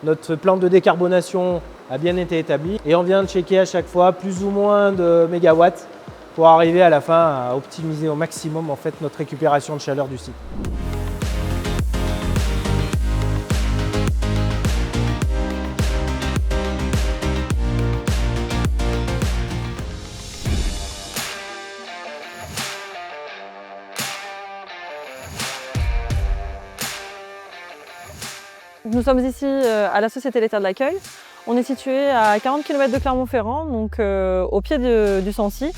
Notre plan de décarbonation a bien été établi et on vient de checker à chaque fois plus ou moins de mégawatts pour arriver à la fin à optimiser au maximum en fait, notre récupération de chaleur du site. Nous sommes ici à la Société Laitière de l'Accueil. On est situé à 40 km de Clermont-Ferrand, donc au pied du Sancy.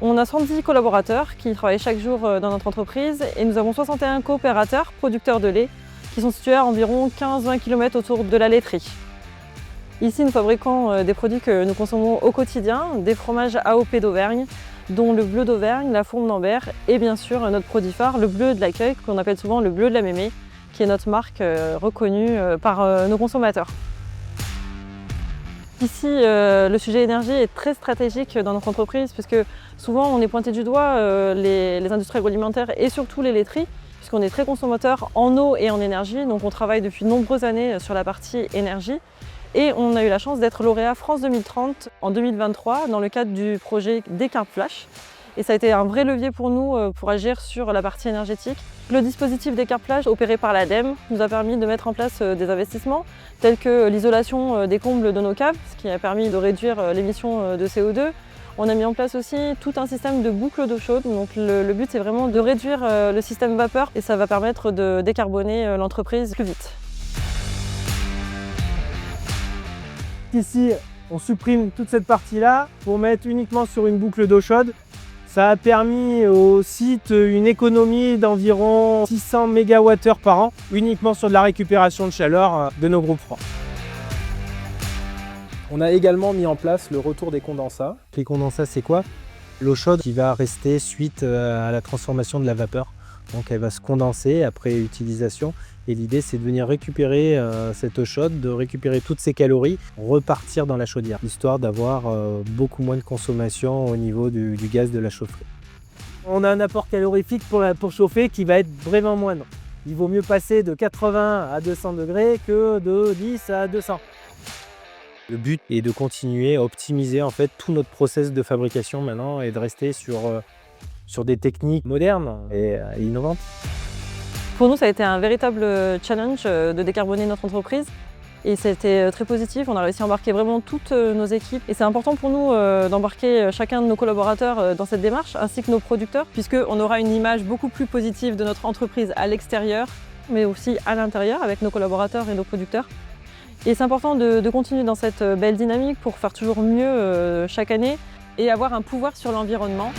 On a 110 collaborateurs qui travaillent chaque jour dans notre entreprise et nous avons 61 coopérateurs producteurs de lait qui sont situés à environ 15-20 km autour de la laiterie. Ici, nous fabriquons des produits que nous consommons au quotidien, des fromages AOP d'Auvergne, dont le bleu d'Auvergne, la fourme d'Ambert et bien sûr notre produit phare, le bleu de l'Accueil, qu'on appelle souvent le bleu de la Mémé, qui est notre marque reconnue par nos consommateurs. Ici, le sujet énergie est très stratégique dans notre entreprise puisque souvent on est pointé du doigt les industries agroalimentaires et surtout les laiteries, puisqu'on est très consommateur en eau et en énergie, donc on travaille depuis de nombreuses années sur la partie énergie. Et on a eu la chance d'être lauréat France 2030 en 2023 dans le cadre du projet Décarb Flash. Et ça a été un vrai levier pour nous pour agir sur la partie énergétique. Le dispositif Décarb Flash opéré par l'ADEME nous a permis de mettre en place des investissements tels que l'isolation des combles de nos caves, ce qui a permis de réduire l'émission de CO2. On a mis en place aussi tout un système de boucle d'eau chaude. Donc le but c'est vraiment de réduire le système vapeur et ça va permettre de décarboner l'entreprise plus vite. Ici, on supprime toute cette partie-là pour mettre uniquement sur une boucle d'eau chaude. Ça a permis au site une économie d'environ 600 MWh par an, uniquement sur de la récupération de chaleur de nos groupes froids. On a également mis en place le retour des condensats. Les condensats, c'est quoi? L'eau chaude qui va rester suite à la transformation de la vapeur. Donc elle va se condenser après utilisation. Et l'idée, c'est de venir récupérer cette eau chaude, de récupérer toutes ces calories, repartir dans la chaudière, histoire d'avoir beaucoup moins de consommation au niveau du gaz de la chaufferie. On a un apport calorifique pour chauffer qui va être vraiment moindre. Il vaut mieux passer de 80 à 200 degrés que de 10 à 200. Le but est de continuer à optimiser en fait tout notre process de fabrication maintenant et de rester sur des techniques modernes et innovantes. Pour nous, ça a été un véritable challenge de décarboner notre entreprise et ça a été très positif. On a réussi à embarquer vraiment toutes nos équipes et c'est important pour nous d'embarquer chacun de nos collaborateurs dans cette démarche ainsi que nos producteurs puisqu'on aura une image beaucoup plus positive de notre entreprise à l'extérieur mais aussi à l'intérieur avec nos collaborateurs et nos producteurs. Et c'est important de continuer dans cette belle dynamique pour faire toujours mieux chaque année et avoir un pouvoir sur l'environnement.